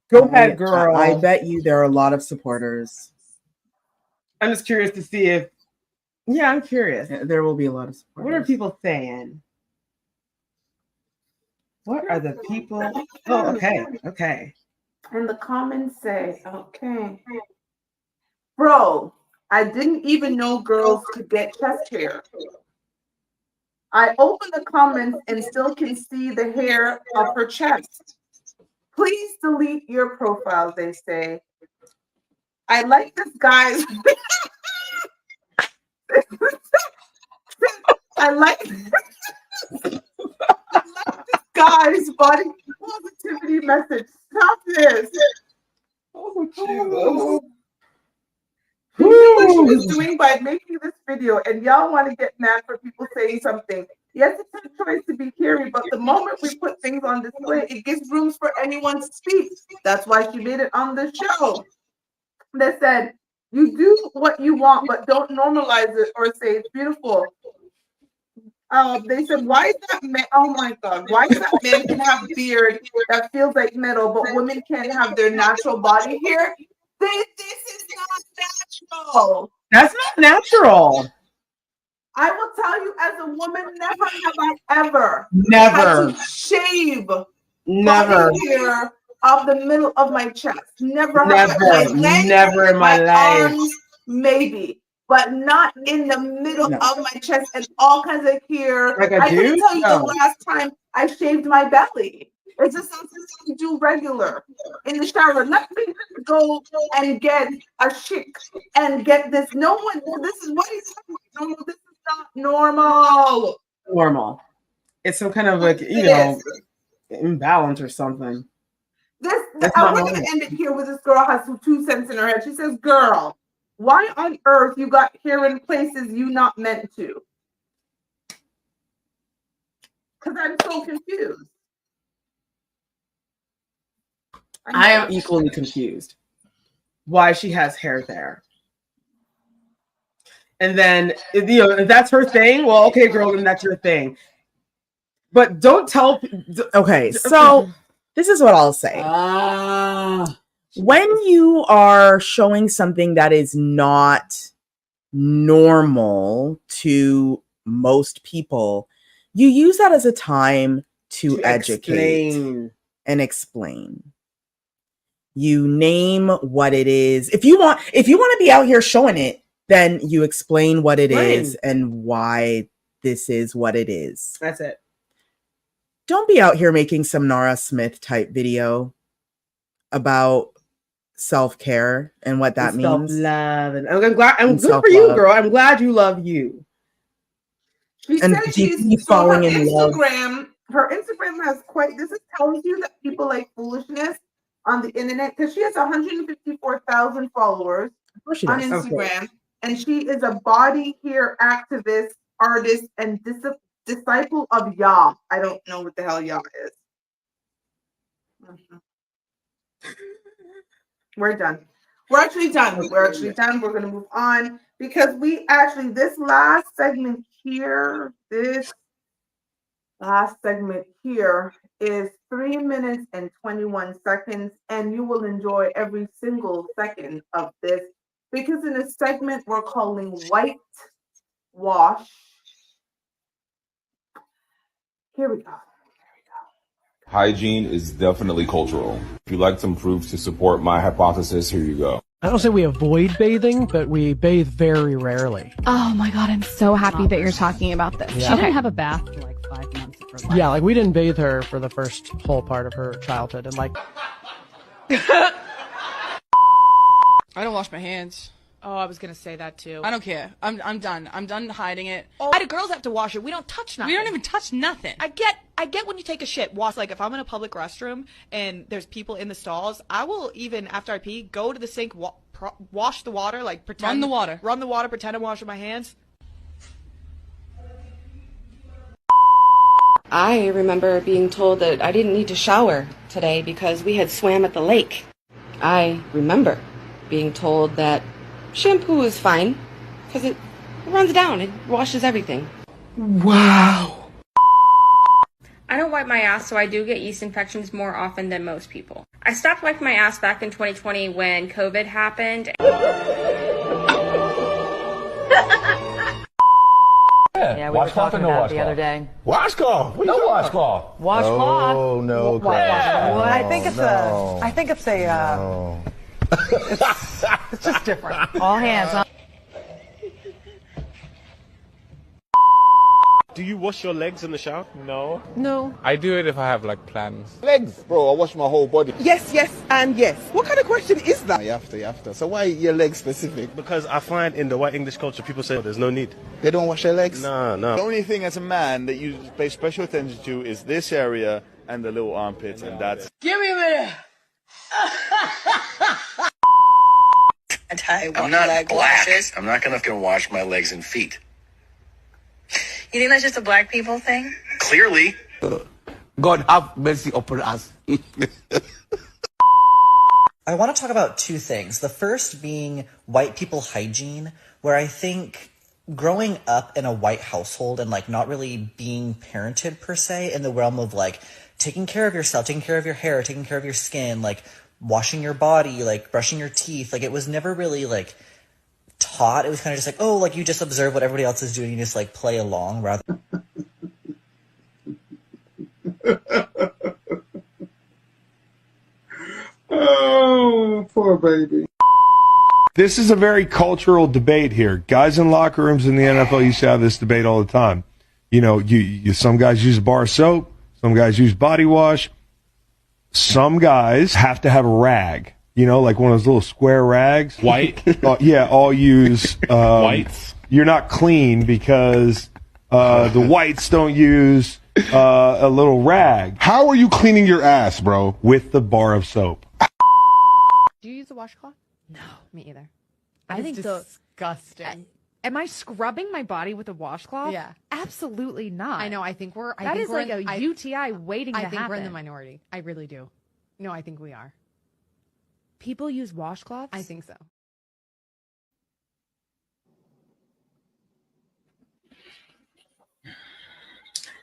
"Go ahead, girl." I bet you there are a lot of supporters. I'm just curious to see if. Yeah, I'm curious. There will be a lot of supporters. What are people saying? What are the people? Oh, okay. And the comments say, okay. Bro, I didn't even know girls could get chest hair. I open the comments and still can see the hair of her chest. Please delete your profile, they say. I like this guy's. I like this guy's body positivity message. Stop this. Oh, you know what she was doing by making this video, and y'all want to get mad for people saying something. Yes, it's her choice to be Carrie, but the moment we put things on display, it gives rooms for anyone to speak. That's why she made it on the show. They said, you do what you want, but don't normalize it or say it's beautiful. They said, why is that man? Oh my God, why is that man can have beard that feels like metal, but women can't have their natural body hair? This is not natural. That's not natural. I will tell you, as a woman, never have I ever Never had to shave never body hair of the middle of my chest. Never never in my life. Arms, maybe, but not in the middle of my chest and all kinds of hair. Like I couldn't tell you the last time I shaved my belly. It's just something you do regular in the shower. Let me go and get a chic and get this. No one. This is what he's talking about. No, this is not normal. Normal. It's some kind of like imbalance or something. We're gonna end it here with this girl has 2 cents in her head. She says, "Girl, why on earth you got hair in places you not meant to?" Because I'm so confused. I am equally confused why she has hair there. And then, if that's her thing, well, okay, girl, then that's your thing. But don't tell. Okay, so this is what I'll say. When you are showing something that is not normal to most people, you use that as a time to educate and explain. You name what it is. If you want to be out here showing it, then you explain what it is and why this is what it is. That's it. Don't be out here making some Nara Smith type video about self-care and what that means. Self-love. And I'm glad. I'm good for you, girl. I'm glad you love you. She said she's following in Instagram. Her Instagram has this tells you that people like foolishness on the internet, because she has 154,000 followers on Instagram, and she is a body hair activist, artist, and disciple of Yah. I don't know what the hell Yah is. We're done. We're actually done. We're going to move on because this last segment here is 3 minutes and 21 seconds, and you will enjoy every single second of this because in a segment we're calling White Wash. Here we go. Hygiene is definitely cultural. If you'd like some proof to support my hypothesis, here you go. I don't say we avoid bathing, but we bathe very rarely. Oh my God, I'm so happy that you're talking about this. She didn't have a bath for like 5 months. Yeah, like we didn't bathe her for the first whole part of her childhood, and like I don't wash my hands. Oh, I was gonna say that too. I don't care. I'm done. I'm done hiding it. Why do girls have to wash it? We don't touch nothing. We don't even touch nothing. I get when you take a shit. Wash, like if I'm in a public restroom and there's people in the stalls, I will, even after I pee, go to the sink, wash the water, like pretend run the water, pretend I'm washing my hands. I remember being told that I didn't need to shower today because we had swam at the lake. I remember being told that shampoo is fine because it runs down, it washes everything. Wow. I don't wipe my ass, so I do get yeast infections more often than most people. I stopped wiping my ass back in 2020 when COVID happened. Yeah, we were talking about it the other day. Washcloth. No washcloth. Washcloth. Oh no. What? I think it's it's just different. All hands on. Do you wash your legs in the shower? No. No. I do it if I have like plans. Legs, bro. I wash my whole body. Yes, and yes. What kind of question is that? You have to. So why your legs specific? Because I find in the white English culture, people say there's no need. They don't wash their legs? No. The only thing as a man that you pay special attention to is this area and the little armpits, and that's... Give me a minute. I'm not black. I'm not gonna wash my legs and feet. You think that's just a black people thing? Clearly. God have mercy upon us. I want to talk about two things. The first being white people hygiene, where I think growing up in a white household and like not really being parented per se in the realm of like taking care of yourself, taking care of your hair, taking care of your skin, like washing your body, like brushing your teeth, like it was never really like taught. It was kind of just like, oh, like you just observe what everybody else is doing, you just like play along rather. Oh, poor baby. This is a very cultural debate here. Guys in locker rooms in the NFL used to have this debate all the time. You know, some guys use bar soap, some guys use body wash. Some guys have to have a rag, you know, like one of those little square rags. White? Yeah, all use whites. You're not clean because the whites don't use a little rag. How are you cleaning your ass, bro? With the bar of soap. Do you use a washcloth? No, me either. I think disgusting. Am I scrubbing my body with a washcloth? Yeah. Absolutely not. I know. I think we're. That is like a UTI waiting to happen. I think we're in the minority. I really do. No, I think we are. People use washcloths? I think so.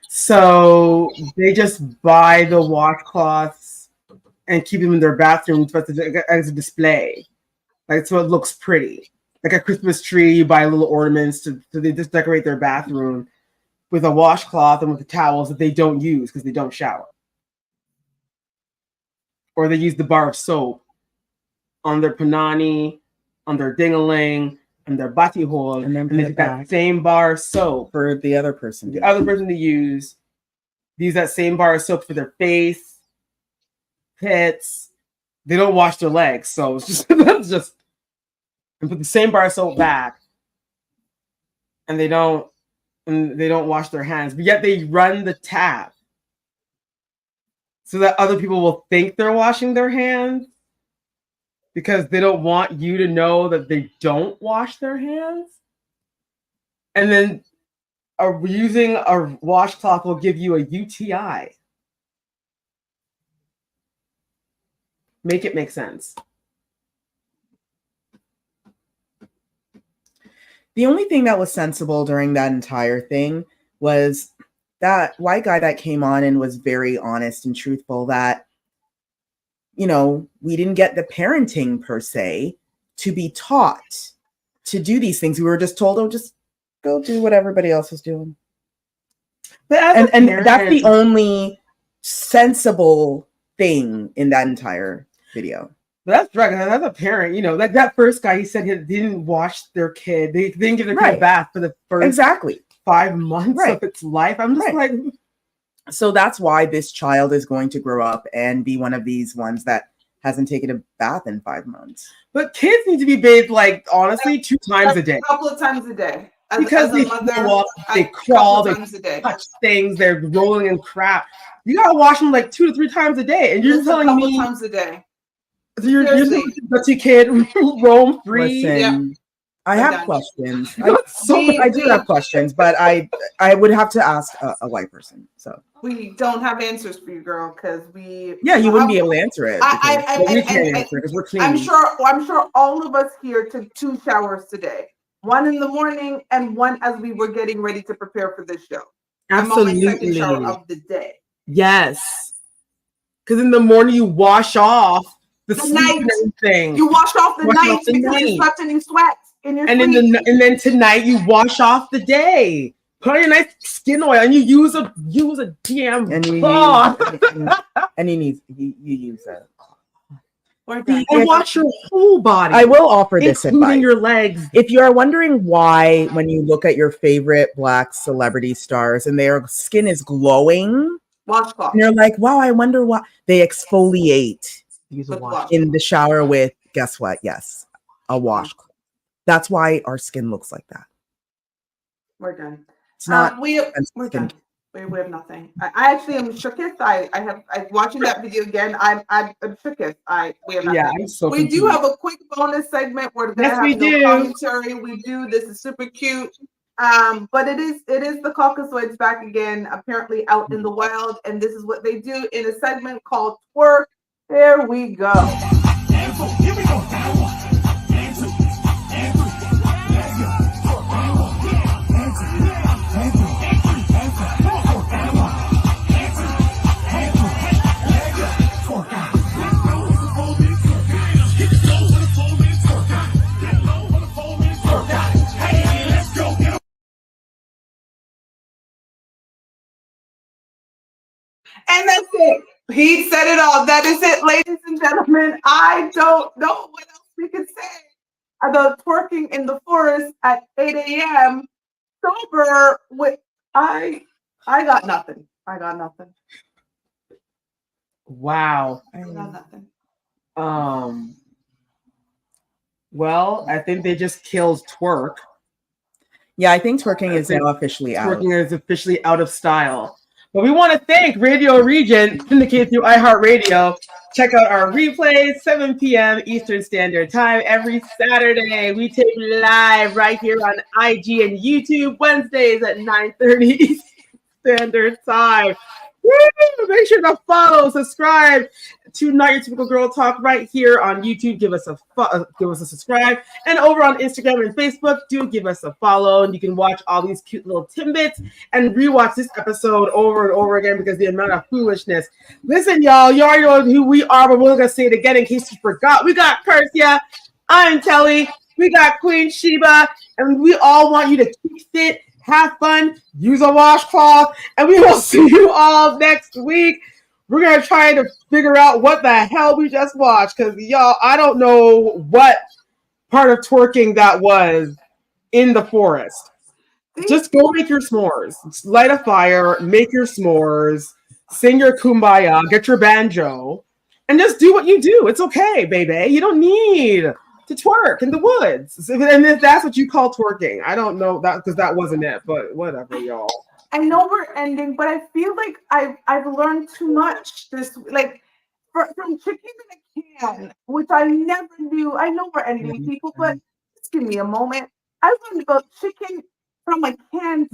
So they just buy the washcloths and keep them in their bathrooms as a display, like so it looks pretty, like a Christmas tree. You buy little ornaments so they just decorate their bathroom with a washcloth and with the towels that they don't use because they don't shower, or they use the bar of soap on their panani, on their ding-a-ling, and their bati hole, and then it's that same bar of soap for the other person. The other person to use that same bar of soap for their face, pits. They don't wash their legs, so it's just that's just and put the same bar of soap back, and they don't wash their hands, but yet they run the tap so that other people will think they're washing their hands because they don't want you to know that they don't wash their hands. And then using a washcloth will give you a UTI. Make it make sense. The only thing that was sensible during that entire thing was that white guy that came on and was very honest and truthful that, you know, we didn't get the parenting per se to be taught to do these things. We were just told, oh, just go do what everybody else is doing. But and that's the only sensible thing in that entire video. That's right. That's a parent, you know, like that first guy, he said he didn't wash their kid. They didn't give their kid a bath for the first 5 months of its life. I'm just like, So that's why this child is going to grow up and be one of these ones that hasn't taken a bath in 5 months. But kids need to be bathed, like, honestly, 2 times a day. A couple of times a day. Because they throw up, they crawl, they touch things, they're rolling in crap. You gotta wash them like 2 to 3 times a day. And you're telling me... a couple times a day. You're letting your kid roam free? Listen, I have questions. I do have questions, but I would have to ask a white person. So we don't have answers for you, girl, because you wouldn't be able to answer it. We can't answer because we're clean. I'm sure all of us here took 2 showers today. One in the morning and one as we were getting ready to prepare for this show. Absolutely. I'm on my second shower of the day. Yes. Because in the morning you wash off the sleep and everything. You wash off the night because you slept and you sweat in your sleep. And then tonight you wash off the day. Put on your nice skin oil and you use a damn cloth. And you use a and wash your whole body. I will offer this including advice. Your legs. If you are wondering why, when you look at your favorite Black celebrity stars and their skin is glowing, washcloth. And you're like, wow, I wonder why they exfoliate in the shower with, guess what? Yes, a washcloth. That's why our skin looks like that. We're done. It's not. We're done. We have nothing. I actually am shooketh. I watching that video again. I'm shooketh. We have nothing. Yeah, I'm so we do have a quick bonus segment. We're gonna have no commentary. We do. This is super cute. But it is the Caucasoids back again, apparently out in the wild, and this is what they do in a segment called Twerk. There we go. Here we go. And that's it. He said it all. That is it, ladies and gentlemen. I don't know what else we can say about twerking in the forest at 8 a.m. sober with I got nothing. I got nothing. Wow. I got nothing. Well, I think they just killed twerk. Yeah, I think twerking is now officially out. Twerking is officially out of style. But we want to thank Radio Regent, syndicated through iHeartRadio. Check out our replays, 7 p.m. Eastern Standard Time every Saturday. We tape live right here on IG and YouTube, Wednesdays at 9:30 Eastern Standard Time. Woo! Make sure to follow, subscribe to Not Your Typical Girl Talk right here on YouTube. Give us a subscribe, and over on Instagram and Facebook, do give us a follow, and you can watch all these cute little tidbits and rewatch this episode over and over again because the amount of foolishness. Listen, y'all, you already know who we are, but we're gonna say it again in case you forgot. We got Cursia, I'm Telly, we got Queen Sheba, and we all want you to keep fit. Have fun, use a washcloth, and we will see you all next week. We're going to try to figure out what the hell we just watched because, y'all, I don't know what part of twerking that was in the forest. Just go make your s'mores. Light a fire, make your s'mores, sing your kumbaya, get your banjo, and just do what you do. It's okay, baby. You don't need to twerk in the woods. And if that's what you call twerking, I don't know that because that wasn't it, but whatever, y'all. I know we're ending, but I feel like I've learned too much this like from chicken in a can, which I never knew. I know we're ending, people, but just give me a moment. I learned about chicken from a can.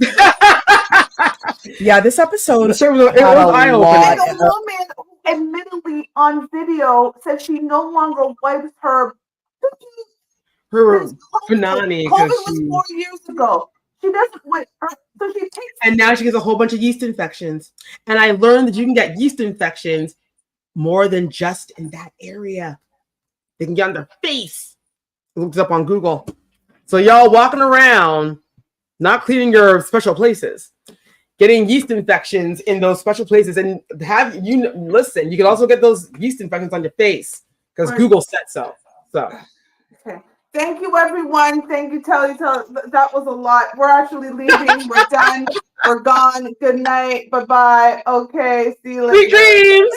Yeah, this episode it was eye-opening. And a woman who admittedly on video said she no longer wipes her punani COVID was 4 years ago. She doesn't wipe her, so she takes. And now she gets a whole bunch of yeast infections. And I learned that you can get yeast infections more than just in that area. They can get on their face. Looked up on Google. So y'all walking around, not cleaning your special places, getting yeast infections in those special places, and listen. You can also get those yeast infections on your face because Google said so. So. Okay. Thank you, everyone. Thank you, Telly. That was a lot. We're actually leaving. We're done. We're gone. Good night. Bye bye. Okay. See you later. Sweet dreams.